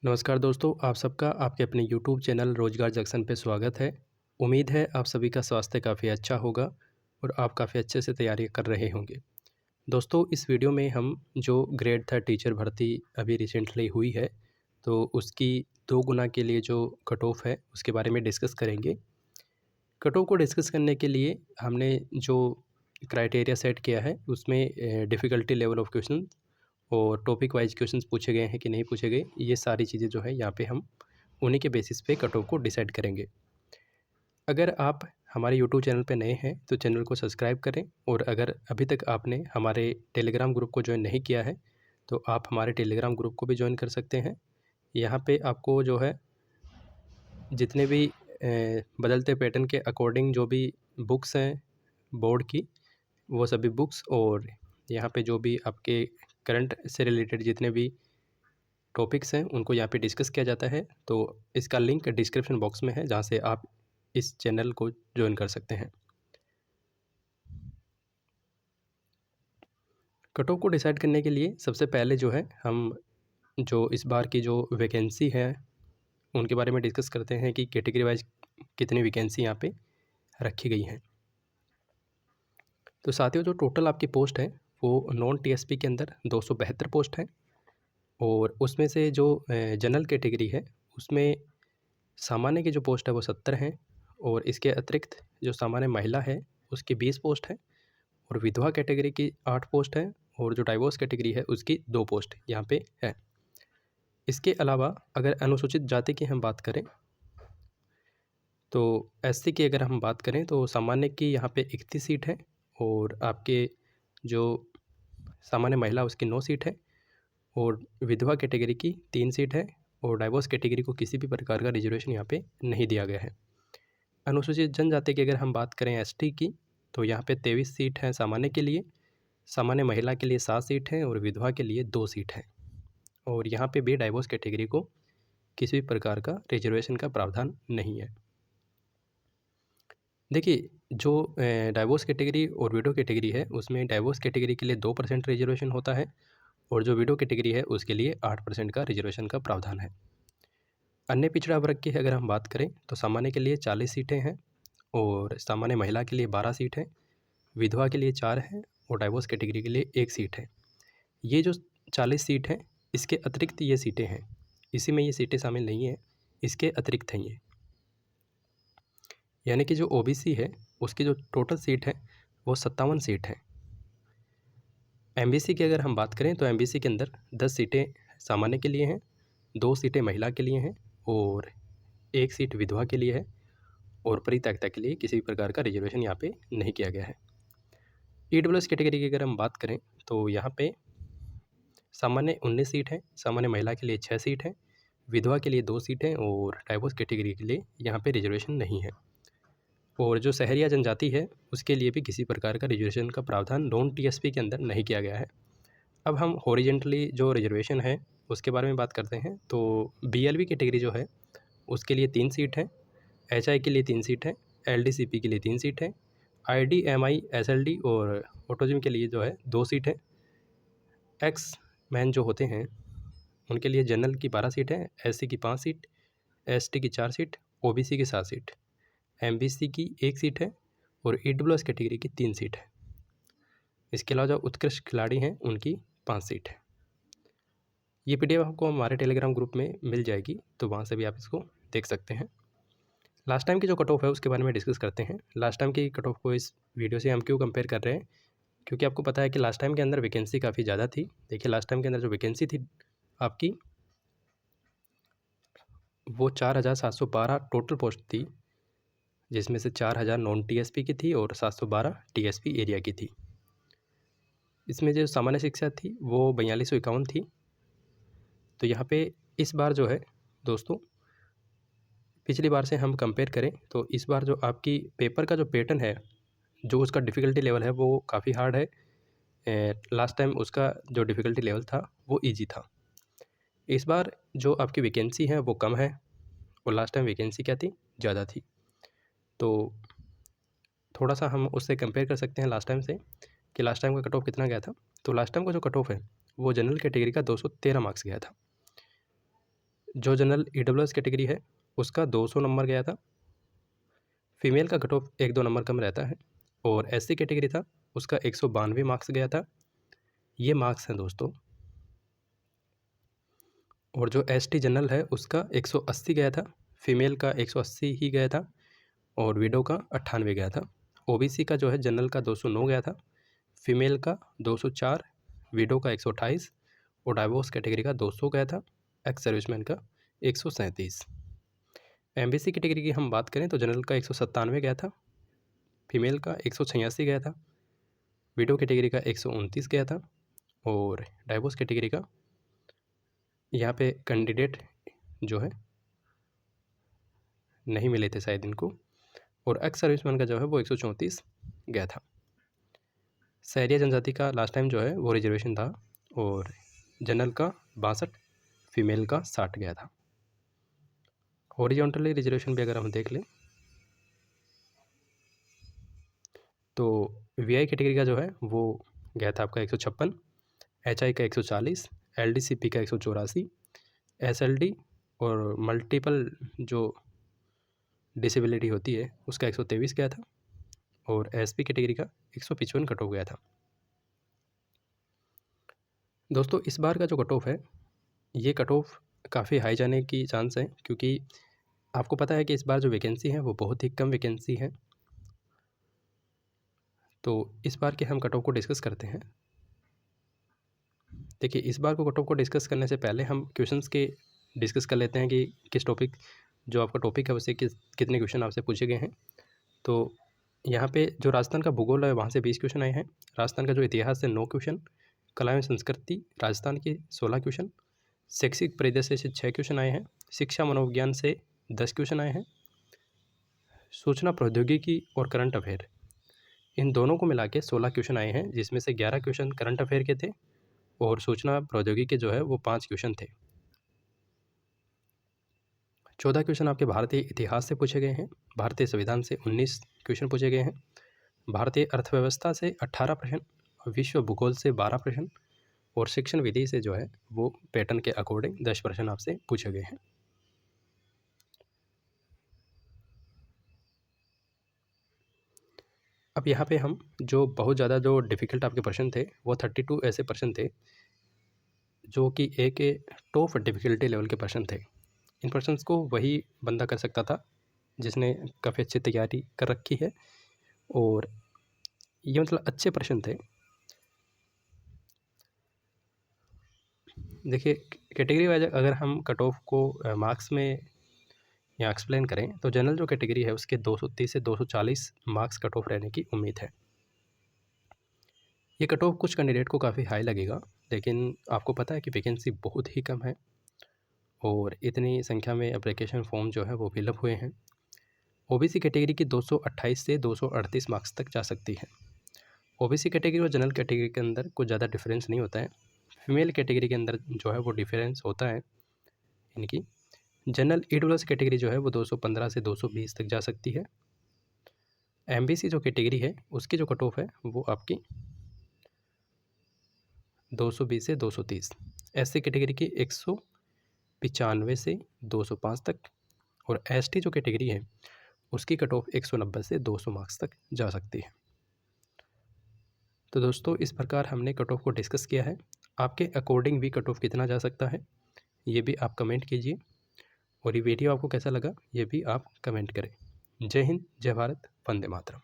नमस्कार दोस्तों, आप सबका आपके अपने यूट्यूब चैनल रोजगार जंक्शन पे स्वागत है। उम्मीद है आप सभी का स्वास्थ्य काफ़ी अच्छा होगा और आप काफ़ी अच्छे से तैयारी कर रहे होंगे। दोस्तों, इस वीडियो में हम जो ग्रेड 3 टीचर भर्ती अभी रिसेंटली हुई है, तो उसकी 2 गुना के लिए जो कट ऑफ है उसके बारे में डिस्कस करेंगे। कट ऑफ को डिस्कस करने के लिए हमने जो क्राइटेरिया सेट किया है उसमें डिफ़िकल्टी लेवल ऑफ क्वेश्चन और टॉपिक वाइज क्वेश्चंस पूछे गए हैं कि नहीं पूछे गए, ये सारी चीज़ें जो है यहाँ पे हम उन्हीं के बेसिस पे कट ऑफ को डिसाइड करेंगे। अगर आप हमारे यूट्यूब चैनल पे नए हैं तो चैनल को सब्सक्राइब करें, और अगर अभी तक आपने हमारे टेलीग्राम ग्रुप को ज्वाइन नहीं किया है तो आप हमारे टेलीग्राम ग्रुप को भी ज्वाइन कर सकते हैं। यहाँ पे आपको जो है जितने भी बदलते पैटर्न के अकॉर्डिंग जो भी बुक्स हैं बोर्ड की, वो सभी बुक्स, और यहाँ पे जो भी आपके करंट से रिलेटेड जितने भी टॉपिक्स हैं उनको यहाँ पे डिस्कस किया जाता है। तो इसका लिंक डिस्क्रिप्शन बॉक्स में है, जहाँ से आप इस चैनल को ज्वाइन कर सकते हैं। कट ऑफ को डिसाइड करने के लिए सबसे पहले जो है हम जो इस बार की जो वैकेंसी है उनके बारे में डिस्कस करते हैं कि कैटेगरी वाइज कितनी वैकेंसी यहाँ पे रखी गई हैं। तो साथियों, जो टोटल आपकी पोस्ट है वो नॉन टीएसपी के अंदर 272 पोस्ट हैं, और उसमें से जो जनरल कैटेगरी है उसमें सामान्य की जो पोस्ट है वो 70 हैं, और इसके अतिरिक्त जो सामान्य महिला है उसकी 20 पोस्ट है, और विधवा कैटेगरी की 8 पोस्ट है, और जो डाइवोर्स कैटेगरी है उसकी 2 पोस्ट यहाँ पे है। इसके अलावा अगर अनुसूचित जाति की हम बात करें तो एससी की अगर हम बात करें तो सामान्य की यहाँ पे 31 सीट है, और आपके जो सामान्य महिला उसकी 9 सीट है, और विधवा कैटेगरी की 3 सीट है, और डाइवोर्स कैटेगरी को किसी भी प्रकार का रिजर्वेशन यहाँ पे नहीं दिया गया है। अनुसूचित जनजाति की अगर हम बात करें एसटी की, तो यहाँ पे 23 सीट है सामान्य के लिए, सामान्य महिला के लिए 7 सीट है, और विधवा के लिए 2 सीट है, और यहाँ पे भी डाइवोर्स कैटेगरी को किसी भी प्रकार का रिजर्वेशन का प्रावधान नहीं है। देखिए, जो डाइवोर्स कैटेगरी और विडो कैटेगरी है उसमें डाइवोर्स कैटेगरी के लिए 2% रिजर्वेशन होता है, और जो विडो कैटेगरी है उसके लिए 8% का रिजर्वेशन का प्रावधान है। अन्य पिछड़ा वर्ग की अगर हम बात करें तो सामान्य के लिए 40 सीटें हैं, और सामान्य महिला के लिए 12 सीट है, विधवा के लिए 4 है, और डाइवोर्स कैटेगरी के लिए 1 सीट है। ये जो 40 सीट है इसके अतिरिक्त ये सीटें हैं, इसी में ये सीटें शामिल नहीं हैं, इसके अतिरिक्त हैं ये। यानी कि जो ओबीसी है उसकी जो टोटल सीट है वो 57 सीट है। एमबीसी की अगर हम बात करें तो एमबीसी के अंदर 10 सीटें सामान्य के लिए हैं, 2 सीटें महिला के लिए हैं, और 1 सीट विधवा के लिए है, और परित्यक्ता के लिए किसी भी प्रकार का रिजर्वेशन यहाँ पे नहीं किया गया है। ईडब्ल्यूएस कैटेगरी की अगर हम बात करें तो यहाँ पे सामान्य 19 सीट है, सामान्य महिला के लिए 6 सीट है, विधवा के लिए 2 सीटें, और डाइवोर्स कैटेगरी के लिए यहाँ पे रिजर्वेशन नहीं है। और जो शहरिया जनजाति है उसके लिए भी किसी प्रकार का रिजर्वेशन का प्रावधान नॉन टीएसपी के अंदर नहीं किया गया है। अब हम हॉरिजेंटली जो रिजर्वेशन है उसके बारे में बात करते हैं। तो बीएलवी कैटेगरी जो है उसके लिए 3 सीट है, एचआई के लिए 3 सीट है, एलडीसीपी के लिए 3 सीट है, आईडीएमआई एसएलडी और ऑटोजिम के लिए जो है 2 सीट है। एक्स मैन जो होते हैं उनके लिए जनरल की 12 सीट है, एससी की 5 सीट, एसटी की 4 सीट, ओबीसी की 7 सीट, एमबीसी की 1 सीट है, और ईडब्ल्यूएस कैटेगरी की 3 सीट है। इसके अलावा जो उत्कृष्ट खिलाड़ी हैं उनकी 5 सीट है। ये पीडीएफ आपको हमारे टेलीग्राम ग्रुप में मिल जाएगी, तो वहाँ से भी आप इसको देख सकते हैं। लास्ट टाइम की जो कट ऑफ है उसके बारे में डिस्कस करते हैं। लास्ट टाइम की कट ऑफ को इस वीडियो से हम क्यों कंपेयर कर रहे हैं, क्योंकि आपको पता है कि लास्ट टाइम के अंदर वैकेंसी काफ़ी ज़्यादा थी। देखिए, लास्ट टाइम के अंदर जो वैकेंसी थी आपकी वो 4712 टोटल पोस्ट थी, जिसमें से 4000 नॉन टीएसपी की थी और 712 टीएसपी एरिया की थी। इसमें जो सामान्य शिक्षा थी वो 4251 थी। तो यहाँ पे इस बार जो है दोस्तों, पिछली बार से हम कंपेयर करें तो इस बार जो आपकी पेपर का जो पैटर्न है, जो उसका डिफ़िकल्टी लेवल है वो काफ़ी हार्ड है। लास्ट टाइम उसका जो डिफ़िकल्टी लेवल था वो इजी था। इस बार जो आपकी वैकेंसी है वो कम है, और लास्ट टाइम वैकेंसी क्या थी, ज़्यादा थी। तो थोड़ा सा हम उससे कंपेयर कर सकते हैं लास्ट टाइम से कि लास्ट टाइम का कट ऑफ कितना गया था। तो लास्ट टाइम का जो कट ऑफ है वो जनरल कैटेगरी का 213 मार्क्स गया था, जो जनरल EWS कैटेगरी है उसका 200 नंबर गया था। फीमेल का कट ऑफ 1-2 नंबर कम रहता है। और SC कैटेगरी था उसका 192 मार्क्स गया था। ये मार्क्स हैं दोस्तों। और जो ST जनरल है उसका 180 गया था। फीमेल का 180 ही गया था और विडो का 98 गया था। OBC का जो है जनरल का 209 गया था, फीमेल का 204, विडो का 128 और डाइवोर्स कैटेगरी का 200 गया था, एक्स सर्विसमैन का 137। MBC कैटेगरी की हम बात करें तो जनरल का 197 गया था, फीमेल का 186 गया था, विडो कैटेगरी का 129 गया था और डाइवोर्स कैटेगरी का यहाँ पे कैंडिडेट जो है नहीं मिले थे शायद इनको, और एक्स सर्विसमैन का जो है वो 134 गया था। सहरिया जनजाति का लास्ट टाइम जो है वो रिजर्वेशन था और जनरल का 62, फीमेल का 60 गया था। हॉरिजॉन्टली रिजर्वेशन भी अगर हम देख लें तो VI कैटेगरी का जो है वो गया था आपका 156, HI का 140, LDCP का 184, SLD और मल्टीपल जो डिसेबिलिटी होती है उसका 123 गया था और SP कैटेगरी का 155 कट ऑफ गया था। दोस्तों इस बार का जो कट ऑफ है ये कट ऑफ काफ़ी हाई जाने की चांस है, क्योंकि आपको पता है कि इस बार जो वैकेंसी है वो बहुत ही कम वैकेंसी है। तो इस बार के हम कट ऑफ को डिस्कस करते हैं। देखिए इस बार को कट ऑफ को डिस्कस करने से पहले हम क्वेश्चंस के डिस्कस कर लेते हैं कि किस टॉपिक, जो आपका टॉपिक है उससे कितने क्वेश्चन आपसे पूछे गए हैं। तो यहाँ पे जो राजस्थान का भूगोल है वहाँ से 20 क्वेश्चन आए हैं, राजस्थान का जो इतिहास है 9 क्वेश्चन, कला एवं संस्कृति राजस्थान के 16 क्वेश्चन, शैक्षिक परिदृश्य से 6 क्वेश्चन आए हैं, शिक्षा मनोविज्ञान से 10 क्वेश्चन आए हैं, सूचना प्रौद्योगिकी और करंट अफेयर इन दोनों को मिला के 16 क्वेश्चन आए हैं, जिसमें से 11 क्वेश्चन करंट अफेयर के थे और सूचना प्रौद्योगिकी जो है वो 5 क्वेश्चन थे। 14 क्वेश्चन आपके भारतीय इतिहास से पूछे गए हैं, भारतीय संविधान से 19 क्वेश्चन पूछे गए हैं, भारतीय अर्थव्यवस्था से 18 प्रश्न, विश्व भूगोल से 12 प्रश्न और शिक्षण विधि से जो है वो पैटर्न के अकॉर्डिंग 10 प्रश्न आपसे पूछे गए हैं। अब यहाँ पे हम जो बहुत ज़्यादा जो डिफ़िकल्ट आपके प्रश्न थे वो 32 ऐसे प्रश्न थे जो कि एक टॉप डिफ़िकल्टी लेवल के प्रश्न थे। इन प्रश्नों को वही बंदा कर सकता था जिसने काफ़ी अच्छी तैयारी कर रखी है और ये मतलब अच्छे प्रश्न थे। देखिए कैटेगरी वाइज अगर हम कट ऑफ को मार्क्स में या एक्सप्लेन करें तो जनरल जो कैटेगरी है उसके 230 से 240 मार्क्स कट ऑफ रहने की उम्मीद है। ये कट ऑफ कुछ कैंडिडेट को काफ़ी हाई लगेगा, लेकिन आपको पता है कि वैकेंसी बहुत ही कम है और इतनी संख्या में एप्लीकेशन फॉर्म जो है वो फिलअप हुए हैं। OBC कैटेगरी की 228 से 238 मार्क्स तक जा सकती है। OBC कैटेगरी और जनरल कैटेगरी के अंदर कुछ ज़्यादा डिफरेंस नहीं होता है। फीमेल कैटेगरी के अंदर जो है वो डिफरेंस होता है इनकी। जनरल EWS कैटेगरी जो है वो 215 से 220 तक जा सकती है। MBC जो कैटेगरी है उसकी जो कट ऑफ है वो आपकी 220 से 230, SC कैटेगरी की 195 से 205 तक और ST जो कैटेगरी है उसकी कट ऑफ 190 से 200 मार्क्स तक जा सकती है। तो दोस्तों इस प्रकार हमने कट ऑफ को डिस्कस किया है। आपके अकॉर्डिंग भी कट ऑफ कितना जा सकता है ये भी आप कमेंट कीजिए और ये वीडियो आपको कैसा लगा ये भी आप कमेंट करें। जय हिंद, जय भारत, वंदे मातरम।